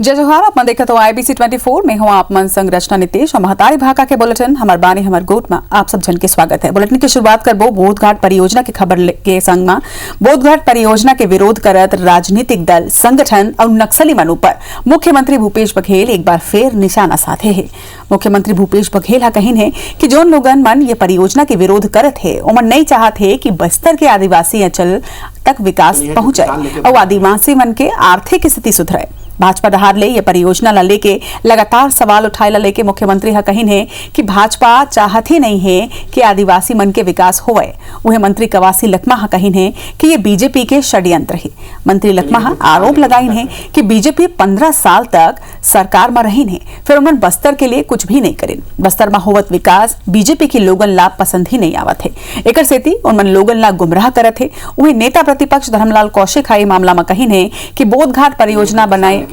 जय जोहार। आप देखे तो IBC 24 में हूँ आप मन संग रचना नितेश और महतारी भाका के बुलेटिन हमार बानी हमार गोट में आप सब जन के स्वागत है। बुलेटिन की शुरुआत करबो बोधघाट परियोजना की खबर के संग में। बोधघाट परियोजना के विरोध करत राजनीतिक दल, संगठन और नक्सली मन पर मुख्यमंत्री भूपेश बघेल एक बार फिर निशाना साधे है। मुख्यमंत्री भूपेश बघेल हा कहिन है कि जोन लोगन मन ये परियोजना के विरोध करत है ओमन नहीं चाहत है कि बस्तर के आदिवासी अंचल तक विकास पहुंचे और आदिवासी मन के आर्थिक स्थिति सुधरे। भाजपा डहार ले ये परियोजना ला लेके लगातार सवाल उठाए ला लेके मुख्यमंत्री हा कहिन है कि भाजपा चाहत ही नहीं है कि आदिवासी मन के विकास होवे। वह मंत्री कवासी लखमा हा कहिन है कि ये बीजेपी के षड्यंत्र है। मंत्री लखमा हा आरोप लगाइन है कि बीजेपी 15 साल तक सरकार में रहीन है, फिर उन्होंने बस्तर के लिए कुछ भी नहीं करें। बस्तर में होवत विकास बीजेपी के लोगन ला पसंद ही नहीं आवत है। एकर सेती उन्होंने लोगन ला गुमराह करत है। वही नेता प्रतिपक्ष धर्मलाल कौशिक हा मामला में कहिन है कि बोधघाट परियोजना बनाए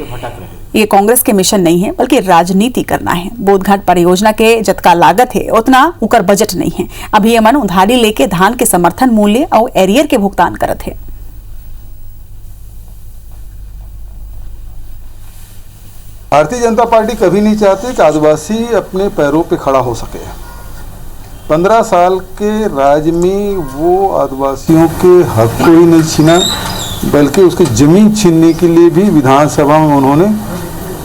ये कांग्रेस के मिशन नहीं है बल्कि राजनीति करना है। बोधघाट परियोजना के जतका लागत है उतना उकर बजट नहीं है। अभी ये मन उधारी लेके धान के समर्थन मूल्य और एरियर के भुगतान करत है। भारतीय जनता पार्टी कभी नहीं चाहती कि आदिवासी अपने पैरों पे खड़ा हो सके। 15 साल के राज में वो आदिवासियों के हक को ही नहीं छीना बल्कि उसकी जमीन छीनने के लिए भी विधानसभा में उन्होंने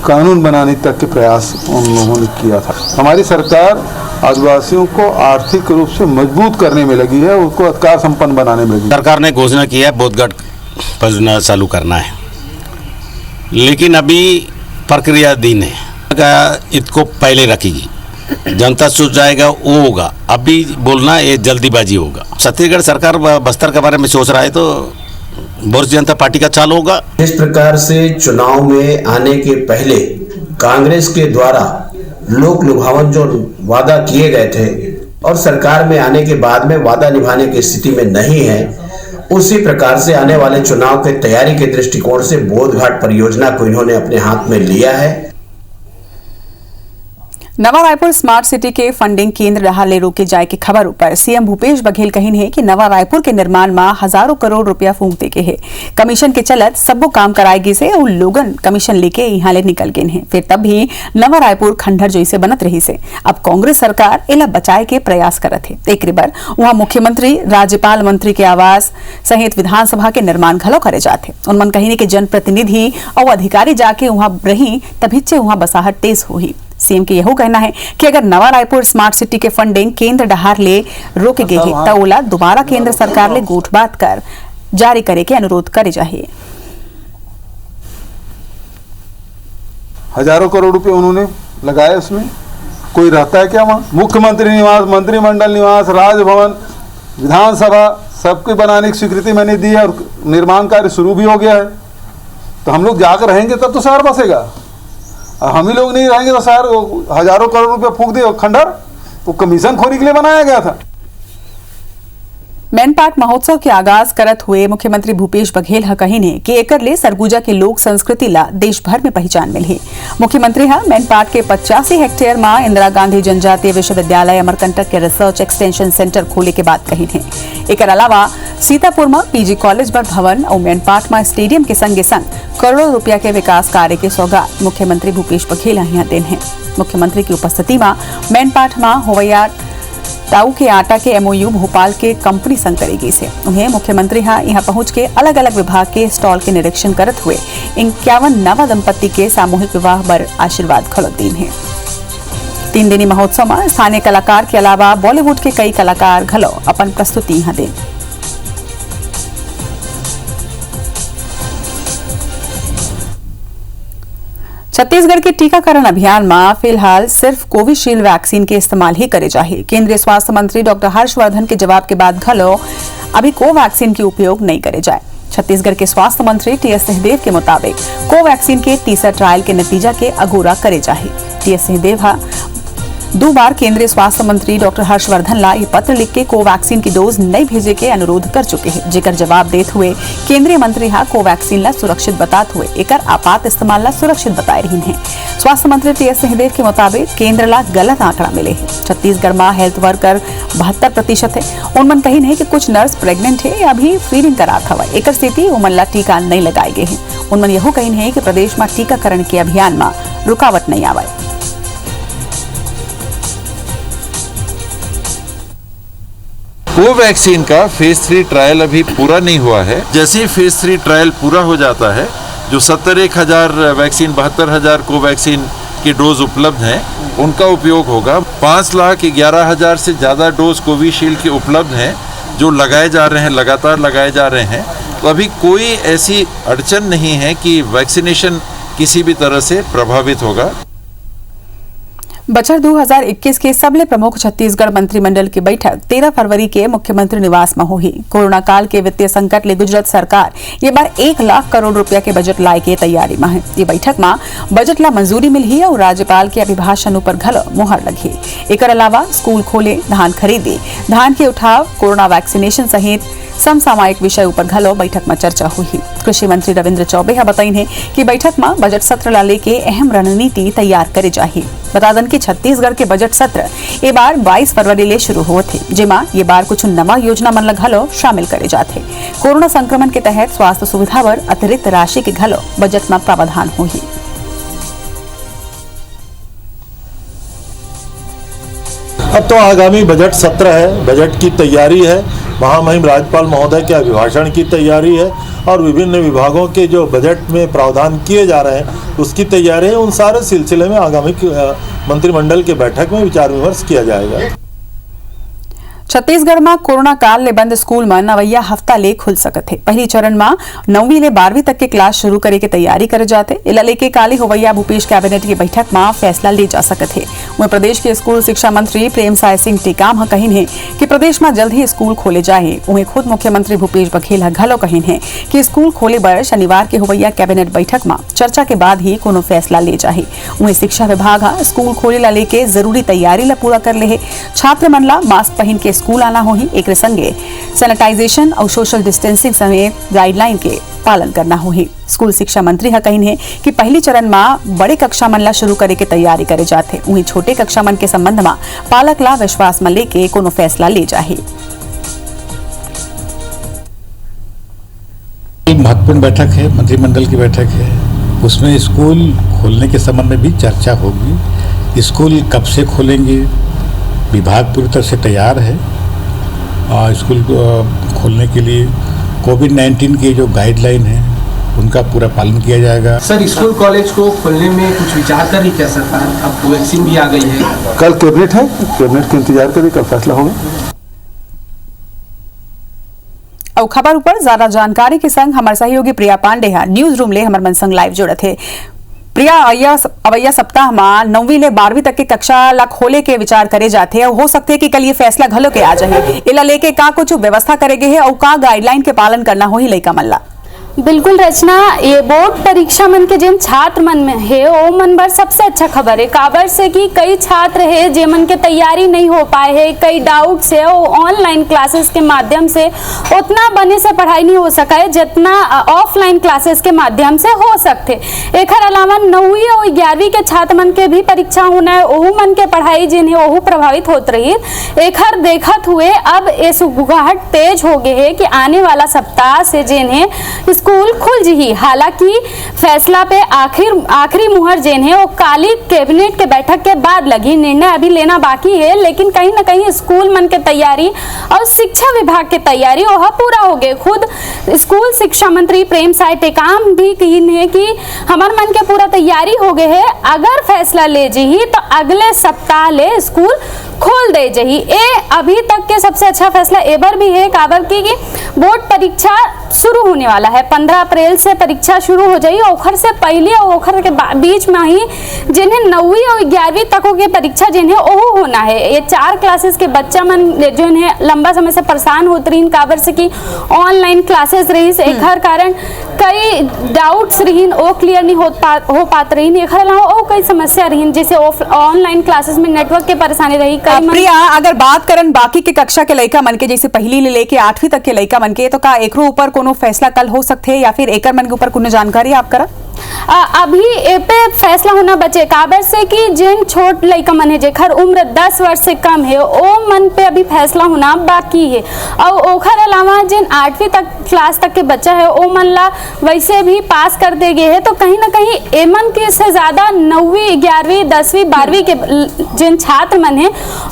कानून बनाने तक के प्रयास उन लोगों ने किया था। हमारी सरकार आदिवासियों को आर्थिक रूप से मजबूत करने में लगी है, उसको अधिकार संपन्न बनाने में लगी। सरकार ने घोषणा की है बोधघाट परियोजना चालू करना है, लेकिन अभी प्रक्रियाधीन है। इसको पहले रखेगी, जनता सोच जाएगा वो होगा। अभी बोलना ये जल्दीबाजी होगा। छत्तीसगढ़ सरकार बस्तर के बारे में सोच रहा है तो भारतीय जनता पार्टी का चालू होगा। इस प्रकार से चुनाव में आने के पहले कांग्रेस के द्वारा लोक लुभावन जो वादा किए गए थे और सरकार में आने के बाद में वादा निभाने की स्थिति में नहीं है, उसी प्रकार से आने वाले चुनाव के तैयारी के दृष्टिकोण से बोधघाट परियोजना को इन्होंने अपने हाथ में लिया है। नवा रायपुर स्मार्ट सिटी के फंडिंग केंद्र रहा ले रोके जाए की खबर पर सीएम भूपेश बघेल कहिन है कि नवा रायपुर के निर्माण में हजारों करोड़ रुपया फूंक दे के है। कमीशन के चलत सबो काम कराएगी से और लोगन कमीशन लेके यहाँ ले निकल गए हैं। फिर तब भी नवा रायपुर खंडहर जैसे बनत रही से। अब कांग्रेस सरकार एला बचाए के प्रयास करत है। एक बार वहाँ मुख्यमंत्री, राज्यपाल, मंत्री के आवास सहित विधानसभा के निर्माण घलो करे जाते। उनमन कहिने के जनप्रतिनिधि और अधिकारी जाके वहाँ रही तभी से वहाँ बसाहट तेज हुई। सीएम के यह कहना है कि अगर नवा रायपुर स्मार्ट सिटी के फंडिंग केंद्र डहार ले रोके गए है तो ओला दोबारा केंद्र सरकार ले गोठ बात कर जारी करे के अनुरोध करे चाहिए। हजारों करोड़ रुपए उन्होंने लगाए, उसमें कोई रहता है क्या? वहाँ मुख्यमंत्री निवास, मंत्रिमंडल निवास, राजभवन, विधानसभा सबके बनाने की स्वीकृति मैंने दी है और निर्माण कार्य शुरू भी हो गया है। तो हम लोग जाकर रहेंगे तब तो शहर बसेगा। हम ही लोग नहीं रहेंगे तो शहर हजारों करोड़ रुपए फूंक दिए। खंडहर वो कमीशन खोरी के लिए बनाया गया था। मैनपाट महोत्सव के आगाज करत हुए मुख्यमंत्री भूपेश बघेल हा कहिन है कि एकर ले सरगुजा के लोक संस्कृति ला देश भर में पहचान मिली। मुख्यमंत्री हा मैनपाट के 85 हेक्टेयर में इंदिरा गांधी जनजातीय विश्वविद्यालय अमरकंटक के रिसर्च एक्सटेंशन सेंटर खोले के बाद कहिन है। एकर अलावा सीतापुर में पीजी कॉलेज बर भवन और मैनपाट में स्टेडियम के संगे संग करोड़ों रुपया के विकास कार्य के सौगात मुख्यमंत्री भूपेश बघेल यहाँ देन है। मुख्यमंत्री की उपस्थिति में मैनपाट में होवैया ताऊ के आटा के MOU भोपाल के कंपनी संग करेगी से। उन्हें मुख्यमंत्री यहाँ पहुंच के अलग अलग विभाग के स्टॉल के निरीक्षण करत हुए 51 नवा दंपत्ति के सामूहिक विवाह पर आशीर्वाद खड़ोतीन है। 3 दिनी महोत्सव में स्थानीय कलाकार के अलावा बॉलीवुड के कई कलाकार घलो अपन प्रस्तुति यहाँ दें। छत्तीसगढ़ के टीकाकरण अभियान में फिलहाल सिर्फ कोविशील्ड वैक्सीन के इस्तेमाल ही करे चाहिए। केंद्रीय स्वास्थ्य मंत्री डॉक्टर हर्षवर्धन के जवाब के बाद घलो अभी कोवैक्सीन के उपयोग नहीं करे जाए। छत्तीसगढ़ के स्वास्थ्य मंत्री TS सिंहदेव के मुताबिक कोवैक्सीन के तीसरा ट्रायल के नतीजा के अगोरा करे चाहिए। TS सिंहदेव दो बार केंद्रीय स्वास्थ्य मंत्री डॉक्टर हर्षवर्धन ला ये पत्र लिख के कोवैक्सीन की डोज नहीं भेजे के अनुरोध कर चुके हैं, जेकर जवाब देते हुए केंद्रीय मंत्री हा कोवैक्सीन ला सुरक्षित बताते हुए एकर आपात इस्तेमाल ला सुरक्षित बताए रही हैं। स्वास्थ्य मंत्री टी एस सिंहदेव के मुताबिक केंद्र ला गलत आंकड़ा मिले है। छत्तीसगढ़ में हेल्थ वर्कर 72% है। उनमन कही नहीं कि कुछ नर्स प्रेग्नेंट है या अभी फीडिंग करात हवा, एकर स्थिति उमन ला टीका नहीं लगाए गए हैं। उनमन यह कही नहीं कि प्रदेश में टीकाकरण के अभियान में रुकावट नहीं आवे। कोवैक्सीन का फेज 3 ट्रायल अभी पूरा नहीं हुआ है। जैसे ही फेज 3 ट्रायल पूरा हो जाता है, जो 71,000 वैक्सीन 72,000 कोवैक्सीन की डोज उपलब्ध हैं, उनका उपयोग होगा। 5,11,000 से ज़्यादा डोज कोविशील्ड के उपलब्ध हैं जो लगाए जा रहे हैं, लगातार लगाए जा रहे हैं। तो अभी कोई ऐसी अड़चन नहीं है कि वैक्सीनेशन किसी भी तरह से प्रभावित होगा। बजट 2021 के सबले प्रमुख छत्तीसगढ़ मंत्रिमंडल की बैठक 13 फरवरी के मुख्यमंत्री निवास में होगी। कोरोना काल के वित्तीय संकट ले गुजरत सरकार ये बार 1 लाख करोड़ रुपया के बजट लाए के तैयारी में है। ये बैठक में बजट ला मंजूरी मिली और राज्यपाल के अभिभाषण पर घलो मुहर लगी। एक अलावा स्कूल खोले, धान खरीदे, धान के उठाव, कोरोना वैक्सीनेशन सहित समसामयिक विषय पर घलो बैठक में चर्चा हुई। कृषि मंत्री रविंद्र चौबे हा बताई है कि बैठक में बजट सत्र ला लेके अहम रणनीति तैयार करे जाही। बता दें कि छत्तीसगढ़ के बजट सत्र ये बार 22 फरवरी ले शुरू हुए थे, जेमा ये बार कुछ नवा योजना मन ला घलो शामिल करे जाते। कोरोना संक्रमण के तहत स्वास्थ्य सुविधा पर अतिरिक्त राशि के घलो बजट में प्रावधान हुई। अब तो आगामी बजट सत्र है, बजट की तैयारी है, महामहिम राज्यपाल महोदय के अभिभाषण की तैयारी है और विभिन्न विभागों के जो बजट में प्रावधान किए जा रहे हैं उसकी तैयारी है। उन सारे सिलसिले में आगामी मंत्रिमंडल के बैठक में विचार विमर्श किया जाएगा। छत्तीसगढ़ में कोरोना काल ले बंद स्कूल में नवैया हफ्ता ले खुल सकत है। पहली चरण में 9वीं ले 12वीं तक के क्लास शुरू करे के तैयारी करे जाते। इला लेके काली होवैया भूपेश कैबिनेट की बैठक में फैसला ले जा सकत है। वहीं प्रदेश के स्कूल शिक्षा मंत्री प्रेमसाय सिंह टेकाम कहिन है कि प्रदेश में जल्द ही स्कूल खोले जाए। वहीं खुद मुख्यमंत्री भूपेश बघेल घलो कहिन है कि स्कूल खोले पर शनिवार के होवैया कैबिनेट बैठक में चर्चा के बाद ही कोनो फैसला ले जाए। वहीं शिक्षा विभाग स्कूल खोले ला लेके जरूरी तैयारी ला पूरा कर ले है। छात्र मन ला मास्क पहन के स्कूल आना होही, एक संगे सैनिटाइजेशन और सोशल डिस्टेंसिंग समेत गाइडलाइन के पालन करना होही। स्कूल शिक्षा मंत्री हा कहिन है कि पहली चरण में बड़े कक्षा मन ला शुरू करे के तैयारी करे जाते। वहीं छोटे कक्षा मन के संबंध में पालक ला विश्वास में लेके कोनो फैसला ले जाए। महत्वपूर्ण बैठक है, मंत्रिमंडल की बैठक है, उसमें स्कूल खोलने के संबंध में भी चर्चा होगी। स्कूल कब से खोलेंगे, विभाग पूरी तरह से तैयार है और स्कूल खोलने के लिए कोविड-19 की जो गाइडलाइन है उनका पूरा पालन किया जाएगा। सर, स्कूल कॉलेज को खोलने में कुछ विचार कर रही क्या सरकार? अब वैक्सीन भी आ गई है। कल कैबिनेट है, कैबिनेट का इंतजार करिए, कल फैसला होगा। और खबर ऊपर ज्यादा जानकारी के संग हमारे सहयोगी प्रिया पांडे न्यूज रूम ले हमारे मन संग लाइव जोड़े थे। प्रिया, अवैया सप्ताह में 9वीं ले 12वीं तक के कक्षा ला खोले के विचार करे जाते हैं। हो सकते है कि कल ये फैसला घलो के आ जाए। इला लेके का कुछ व्यवस्था करेगे है और का गाइडलाइन के पालन करना हो ही लइका मल्ला। बिल्कुल रचना, ये बोर्ड परीक्षा मन के जिन छात्र मन में है वो मन बर सबसे अच्छा खबर है। काबर से कि कई छात्र है जे मन के तैयारी नहीं हो पाए है, कई डाउट्स है, वो ऑनलाइन क्लासेस के माध्यम से उतना बने से पढ़ाई नहीं हो सका है जितना ऑफलाइन क्लासेस के माध्यम से हो सकते। एक अलावा 9वीं और 11वीं के छात्र मन के भी परीक्षा होना है, ओहू मन के पढ़ाई जिन है ओहू प्रभावित होत रही। एक देखत हुए अब ये सुगुगाहट तेज हो गए है कि आने वाला सप्ताह से जिन है स्कूल खुल जी। हालांकि फैसला पे आखिरी मुहर जेन है वो काली कैबिनेट के बैठक के बाद लगी। निर्णय अभी लेना बाकी है, लेकिन कहीं ना कहीं स्कूल मन के तैयारी और शिक्षा विभाग के तैयारी वह पूरा हो गए। खुद स्कूल शिक्षा मंत्री प्रेमसाय टेकाम भी कहिन है कि हमार मन के पूरा तैयारी हो गए है, अगर फैसला ले जी तो अगले सप्ताह ले स्कूल खोल दे जही। ए अभी तक के सबसे अच्छा फैसला एबर भी है, काबर की बोर्ड परीक्षा शुरू होने वाला है। 15 अप्रैल से परीक्षा शुरू हो जाएगी। ओखर से पहले और ओखर के बीच में ही जिन्हें 9वीं और 11वीं तक की परीक्षा जिन्हें वो होना है। ये 4 क्लासेस के बच्चा मन जो है लंबा समय से परेशान होते रही काबर से कि ऑनलाइन क्लासेस रही से एक कारण कई डाउट्स रही वो क्लियर नहीं हो पाते रही। एक अलावा और कई समस्या रही जैसे ऑनलाइन क्लासेस में नेटवर्क के परेशानी रही। प्रिया, अगर बात करन बाकी के कक्षा के लड़का मन के जैसे पहली ले लेके 8वीं तक के लड़का मन के, तो का एकरो ऊपर कोनो फैसला कल हो सकते है या फिर एकर मन के ऊपर कोनो जानकारी आप करा? अभी ए पे फैसला होना बचे काबर से कि जिन छोट लड़का मन है जेकर उम्र 10 वर्ष से कम है ओ मन पे अभी फैसला होना बाकी है। और ओखर अलावा जिन 8वीं तक क्लास तक के बच्चा है ओ मन ला वैसे भी पास कर दे गए है, तो कहीं ना कहीं एमन के से ज्यादा 9वीं 11वीं 10वीं 12वीं के जिन छात्र मन है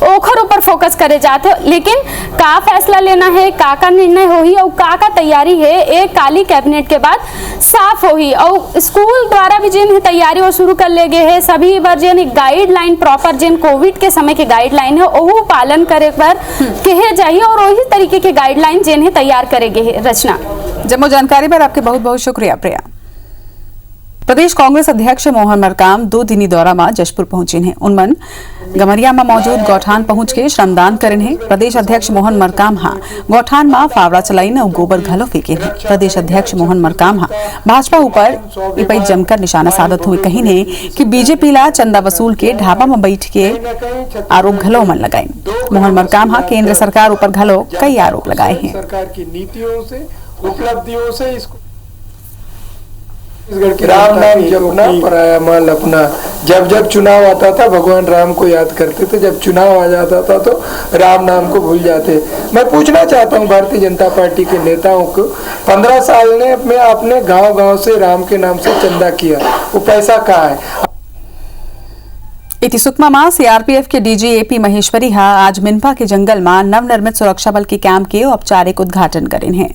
ओखर ऊपर फोकस करे जाते। लेकिन का फैसला लेना है, का निर्णय होही और का तैयारी है एक काली कैबिनेट के बाद साफ होही। और स्कूल द्वारा भी जिन तैयारी वो शुरू कर ले गए है। सभी बार जिन गाइडलाइन प्रॉपर जिन कोविड के समय के गाइडलाइन है वो पालन करे पर कहे जाइए और वही तरीके के गाइडलाइन जिन है तैयार करेंगे है। रचना, जम्मू जानकारी पर आपके बहुत बहुत शुक्रिया प्रिया। प्रदेश कांग्रेस अध्यक्ष मोहन मरकाम 2 दिनी दौरा में जशपुर पहुंचे हैं। उनमन गमरिया में मौजूद गौठान पहुंच के श्रमदान करें हैं। प्रदेश अध्यक्ष मोहन मरकाम गौठान में फावड़ा चलाइन और गोबर घलो फेंके हैं। प्रदेश अध्यक्ष मोहन मरकाम भाजपा ऊपर जमकर निशाना साधत हुए कही ने कि बीजेपी ला चंदा वसूल के ढाबा में बैठ के आरोप घलो मन लगाए। मोहन मरकाम केंद्र सरकार ऊपर घलो कई आरोप लगाए हैं। सरकार की नीतियों से उपलब्धियों से इसको राम नाम जपना पराया माल अपना। जब जब चुनाव आता था भगवान राम को याद करते थे, जब चुनाव आ जाता था तो राम नाम को भूल जाते। मैं पूछना चाहता हूं भारतीय जनता पार्टी के नेताओं को, 15 साल में आपने गांव-गांव से राम के नाम से चंदा किया, वो पैसा कहाँ है? इति सुकमा में सीआरपीएफ के डीजी एपी महेश्वरी आज मिनपा के जंगल में नवनिर्मित सुरक्षा बल के कैंप के औपचारिक उद्घाटन करें हैं।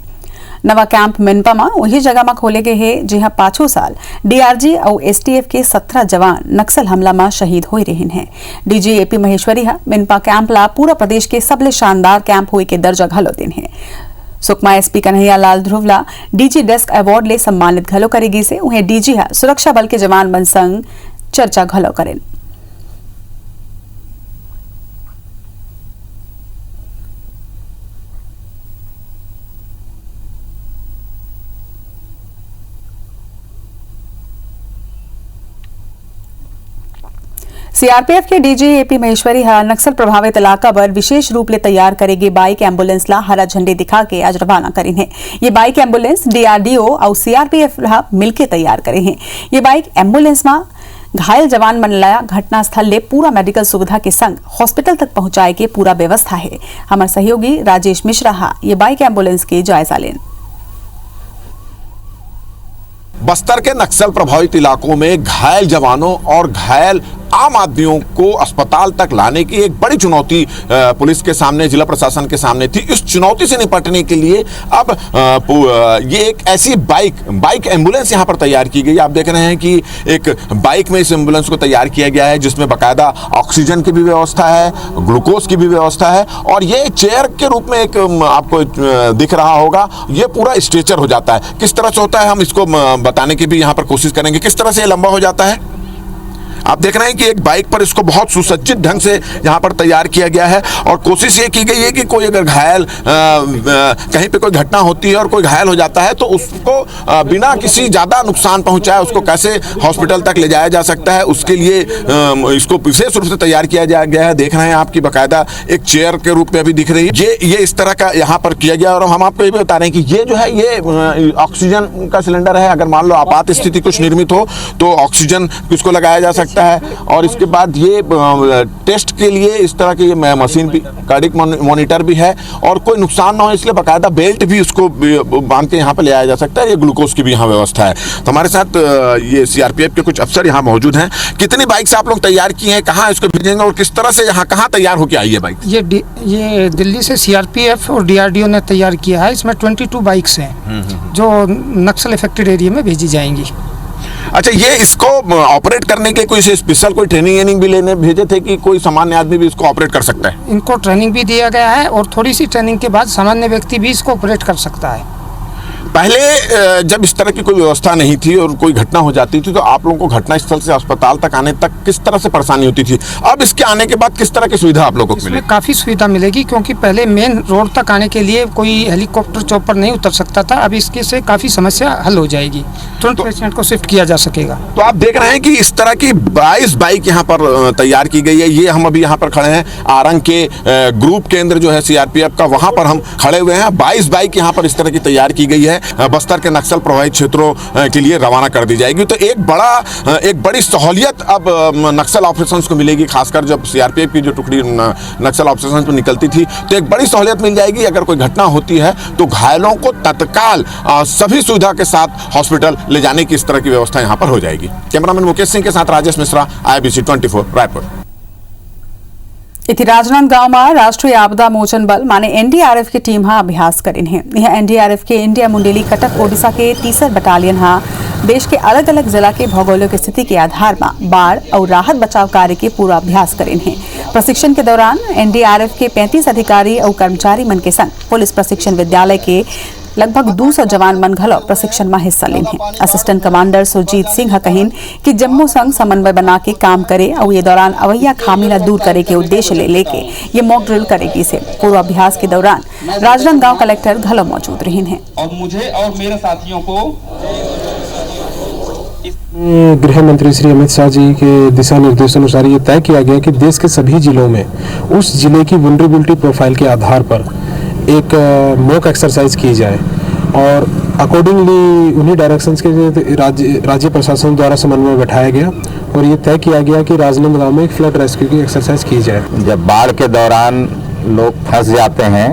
नवा कैंप मिनपा में वही जगह में खोले गए हैं जहां 5 साल डीआरजी और एसटीएफ के 17 जवान नक्सल हमला में शहीद हो रहे हैं। डीजी एपी महेश्वरी मिनपा कैंप ला पूरा प्रदेश के सबले शानदार कैंप हुए के दर्जा घलो दिन है। Sukma SP Kanhaiya Lal ध्रुवला DG desk award ले सम्मानित घलो करेगी से उन्हें डीजी सुरक्षा बल के जवान मन संग चर्चा घलो करें। सीआरपीएफ के डीजी एपी महेश्वरी नक्सल प्रभावित इलाका पर विशेष रूप ले तैयार करेगी बाइक एम्बुलेंस ला हरा झंडे दिखा के आज रवाना करी है। ये बाइक एम्बुलेंस डीआरडीओ और सीआरपीएफ मिलकर तैयार करे हैं। ये बाइक एम्बुलेंस में घायल जवान मन ला घटना स्थल ले पूरा मेडिकल सुविधा के संग हॉस्पिटल तक पहुंचाए के पूरा व्यवस्था है। हमारे सहयोगी राजेश मिश्रा ये बाइक एम्बुलेंस के जायजा लें। बस्तर के नक्सल प्रभावित इलाकों में घायल जवानों और घायल आम आदमियों को अस्पताल तक लाने की एक बड़ी चुनौती पुलिस के सामने, जिला प्रशासन के सामने थी। इस चुनौती से निपटने के लिए अब ये एक ऐसी बाइक एम्बुलेंस यहाँ पर तैयार की गई। आप देख रहे हैं कि एक बाइक में इस एम्बुलेंस को तैयार किया गया है जिसमें बाकायदा ऑक्सीजन की भी व्यवस्था है, ग्लूकोज की भी व्यवस्था है और ये चेयर के रूप में एक आपको दिख रहा होगा। ये पूरा स्ट्रेचर हो जाता है। किस तरह से होता है हम इसको बताने की भी यहाँ पर कोशिश करेंगे। किस तरह से ये लंबा हो जाता है आप देख रहे हैं कि एक बाइक पर इसको बहुत सुसज्जित ढंग से यहाँ पर तैयार किया गया है और कोशिश ये की गई है कि कोई अगर घायल कहीं पे कोई घटना होती है और कोई घायल हो जाता है तो उसको बिना किसी ज़्यादा नुकसान पहुँचाए उसको कैसे हॉस्पिटल तक ले जाया जा सकता है, उसके लिए इसको विशेष रूप से तैयार किया गया है। देख रहे हैं आपकी बाकायदा एक चेयर के रूप में अभी दिख रही है। ये इस तरह का यहाँ पर किया गया और हम आपको ये भी बता रहे हैं कि ये जो है ये ऑक्सीजन का सिलेंडर है। अगर मान लो आपात स्थिति कुछ निर्मित हो तो ऑक्सीजन इसको लगाया जा सकता है और इसके बाद ये टेस्ट के लिए इस तरह की ये मशीन भी, कार्डिक मॉनिटर भी है और कोई नुकसान ना हो इसलिए बाकायदा बेल्ट भी उसको बांध के यहाँ पे ले आया जा सकता है। ये ग्लूकोज की भी यहाँ व्यवस्था है। तो हमारे साथ ये सीआरपीएफ के कुछ अफसर यहाँ मौजूद हैं। कितनी बाइक से आप लोग तैयार किए हैं, कहाँ इसको भेजेंगे और किस तरह से यहाँ कहाँ तैयार होकर आई है बाइक? ये दिल्ली से सीआरपीएफ और डीआरडीओ ने तैयार किया है। इसमें 22 बाइक्स हैं जो नक्सल इफेक्टेड एरिया में भेजी जाएंगी। अच्छा, ये इसको ऑपरेट करने के कोई स्पेशल कोई ट्रेनिंग भी लेने भेजे थे कि कोई सामान्य आदमी भी इसको ऑपरेट कर सकता है? इनको ट्रेनिंग भी दिया गया है और थोड़ी सी ट्रेनिंग के बाद सामान्य व्यक्ति भी इसको ऑपरेट कर सकता है। पहले जब इस तरह की कोई व्यवस्था नहीं थी और कोई घटना हो जाती थी तो आप लोगों को घटनास्थल से अस्पताल तक आने तक किस तरह से परेशानी होती थी? अब इसके आने के बाद किस तरह की सुविधा आप लोगों को मिलेगी? काफ़ी सुविधा मिलेगी, क्योंकि पहले मेन रोड तक आने के लिए कोई हेलीकॉप्टर चॉपर नहीं उतर सकता था। अब इसके से काफ़ी समस्या हल हो जाएगी, तुरंत पेशेंट को शिफ्ट किया जा सकेगा। तो आप देख रहे हैं कि इस तरह की 22 बाइक यहाँ पर तैयार की गई है। ये हम अभी यहाँ पर खड़े हैं, आरंग के ग्रुप केंद्र जो है सीआरपीएफ का, वहाँ पर हम खड़े हुए हैं। 22 बाइक यहाँ पर इस तरह की तैयार की गई है, बस्तर के नक्सल प्रभावित क्षेत्रों के लिए रवाना कर दी जाएगी। तो एक बड़ी सहूलियत अब नक्सल ऑपरेशंस को मिलेगी, खासकर जब सीआरपीएफ की जो टुकड़ी नक्सल ऑपरेशंस में निकलती थी तो एक बड़ी सहूलियत मिल जाएगी। अगर कोई घटना होती है तो घायलों को तत्काल सभी सुविधा के साथ हॉस्पिटल ले जाने की इस तरह की व्यवस्था यहाँ पर हो जाएगी। कैमरामैन मुकेश सिंह के साथ राजेश मिश्रा, IBC 24 रायपुर। इति राजनांदगांव में राष्ट्रीय आपदा मोचन बल माने एनडीआरएफ की टीम हाँ अभ्यास करीन है। यह एनडीआरएफ के इंडिया मुंडेली कटक ओडिशा के 3 बटालियन हाँ देश के अलग अलग जिला के भौगोलिक स्थिति के आधार में बाढ़ और राहत बचाव कार्य के पूरा अभ्यास करीन है। प्रशिक्षण के दौरान एनडीआरएफ के 35 अधिकारी और कर्मचारी मन के संग पुलिस प्रशिक्षण विद्यालय के लगभग 200 जवान मन घलो प्रशिक्षण में हिस्सा लेन है। असिस्टेंट कमांडर सुरजीत सिंह कहीन कि जम्मू संग समन्वय बना के काम करे और ये दौरान अवैया खामिला दूर करे के उद्देश्य लेके ये मॉक ड्रिल करेगी से पूर्वाभ्यास के दौरान राजनांदगांव कलेक्टर घलो मौजूद रही हैं। और मुझे और मेरे साथियों को गृह मंत्री श्री अमित शाह जी के दिशा निर्देशानुसार ये तय किया गया कि देश के सभी जिलों में उस जिले की वल्नरेबिलिटी प्रोफाइल के आधार पर एक मॉक एक्सरसाइज की जाए और अकॉर्डिंगली उन्हीं डायरेक्शंस के राज्य प्रशासन द्वारा समन्वय बैठाया गया और ये तय किया गया कि राजनांदगांव में एक फ्लड रेस्क्यू की एक्सरसाइज की जाए। जब बाढ़ के दौरान लोग फंस जाते हैं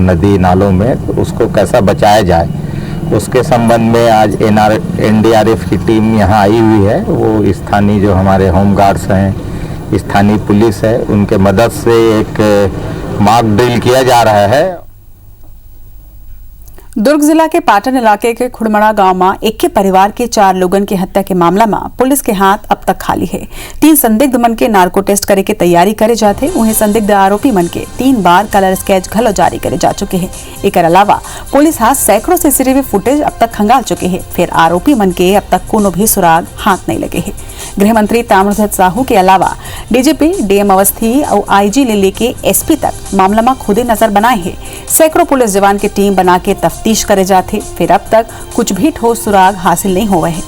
नदी नालों में तो उसको कैसा बचाया जाए, उसके संबंध में आज एनडीआरएफ की टीम यहाँ आई हुई है। वो स्थानीय जो हमारे होम गार्ड्स हैं, स्थानीय पुलिस है, उनके मदद से एक मॉक ड्रिल किया जा रहा है। दुर्ग जिला के पाटन इलाके के खुड़मड़ा गांव में एक के परिवार के 4 लोगन की हत्या के मामला में पुलिस के हाथ अब तक खाली है। 3 संदिग्ध मन के नार्को टेस्ट करे के तैयारी करे जाते, उन्हें संदिग्ध आरोपी मन के 3 बार कलर स्केच घलो जारी करे जा चुके हैं। एक अलावा पुलिस हाथ सैकड़ों सीसीटीवी फुटेज अब तक खंगाल चुके हैं। फिर आरोपी मन के अब तक कोनो भी सुराग हाथ नहीं लगे हैं। गृह मंत्री ताम्रध्वज साहू के अलावा डीजीपी डीएम अवस्थी और आईजी ले लेके एसपी तक मामला में खुदे नजर बनाए हैं। सैकड़ों पुलिस जवान की टीम बना के तफ्तीश करे जाते, फिर अब तक कुछ भी ठोस सुराग हासिल नहीं हुए हैं।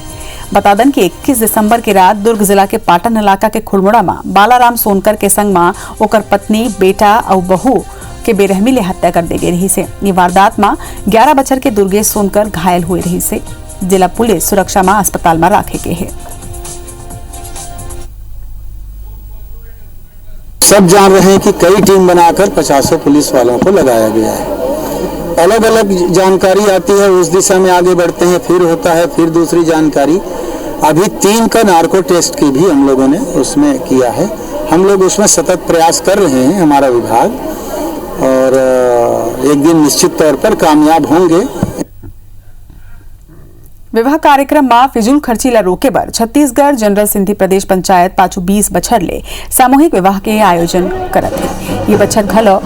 बता दें कि 21 दिसंबर की रात दुर्ग जिला के पाटन इलाका के खुड़मुड़ा में बालाराम सोनकर के संग में ओकर पत्नी, बेटा और बहू के बेरहमी ले हत्या कर दे गई रही से। ये वारदात में 11 बछर के दुर्गेश सोनकर घायल हुए रही से। जिला पुलिस सुरक्षा में अस्पताल में रखे गए है। सब जान रहे हैं कि कई टीम बनाकर 50 पुलिस वालों को लगाया गया है। अलग अलग जानकारी आती है, उस दिशा में आगे बढ़ते हैं, फिर होता है, फिर दूसरी जानकारी। अभी 3 का नार्को टेस्ट की भी हम लोगों ने उसमें किया है। हम लोग उसमें सतत प्रयास कर रहे हैं, हमारा विभाग, और एक दिन निश्चित तौर पर कामयाब होंगे। विवाह कार्यक्रम में फिजूल खर्ची ला रोके बर छत्तीसगढ़ जनरल सिंधी प्रदेश पंचायत पाछू 20 बछर ले सामूहिक विवाह के आयोजन करत है। ये बछर घलो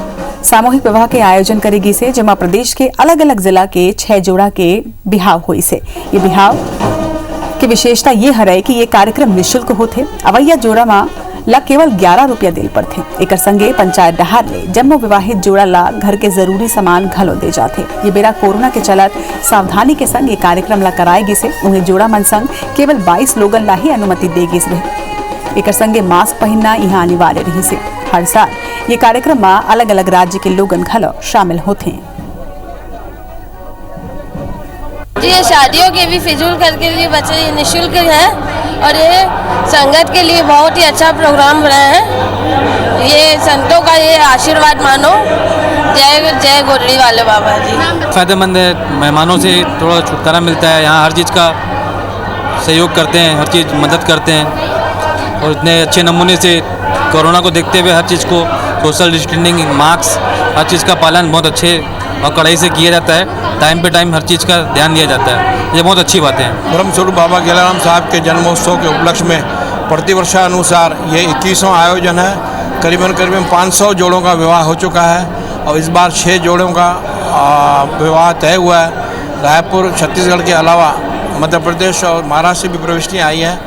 सामूहिक विवाह के आयोजन करेगी से, जेमा प्रदेश के अलग अलग जिला के 6 जोड़ा के बिहाव हुई से। ये बिहाव की विशेषता ये हरे कि ये कार्यक्रम निःशुल्क होते। अवैया जोड़ा में ला केवल 11 रुपया दिल पर थे। एक संगे पंचायत डहार ले जम्मो विवाहित जोड़ा ला घर के जरूरी सामान घलो दे जाते। ये बेरा कोरोना के चलत सावधानी के संग ये कार्यक्रम ला कराएगी से उन्हें जोड़ा मन संग केवल 22 लोगन ला ही अनुमति देगी से। एक संगे मास्क पहनना यहाँ अनिवार्य रही से। हर साल ये कार्यक्रम में अलग अलग राज्य के लोगन घलो शामिल होते हैं। ये शादियों के भी फिजूल खर्च के लिए बच्चे निःशुल्क है और ये संगत के लिए बहुत ही अच्छा प्रोग्राम बना है। ये संतों का ये आशीर्वाद मानो। जय जय गोरड़ी वाले बाबा जी। फायदेमंद है, मेहमानों से थोड़ा छुटकारा मिलता है। यहाँ हर चीज़ का सहयोग करते हैं, हर चीज़ मदद करते हैं और इतने अच्छे नमूने से कोरोना को देखते हुए हर चीज़ को सोशल डिस्टेंसिंग, मास्क, हर चीज़ का पालन बहुत अच्छे और कड़ाई से किया जाता है। टाइम पे टाइम हर चीज़ का ध्यान दिया जाता है। ये बहुत अच्छी बातें हैं। ब्रह्मस्वरूप बाबा गेलाराम साहब के जन्मोत्सव के उपलक्ष्य में प्रतिवर्षानुसार ये 21वां आयोजन है। करीबन 500 जोड़ों का विवाह हो चुका है और इस बार 6 जोड़ों का विवाह तय हुआ है। रायपुर, छत्तीसगढ़ के अलावा मध्य प्रदेश और महाराष्ट्र से भी प्रविष्टियाँ आई हैं।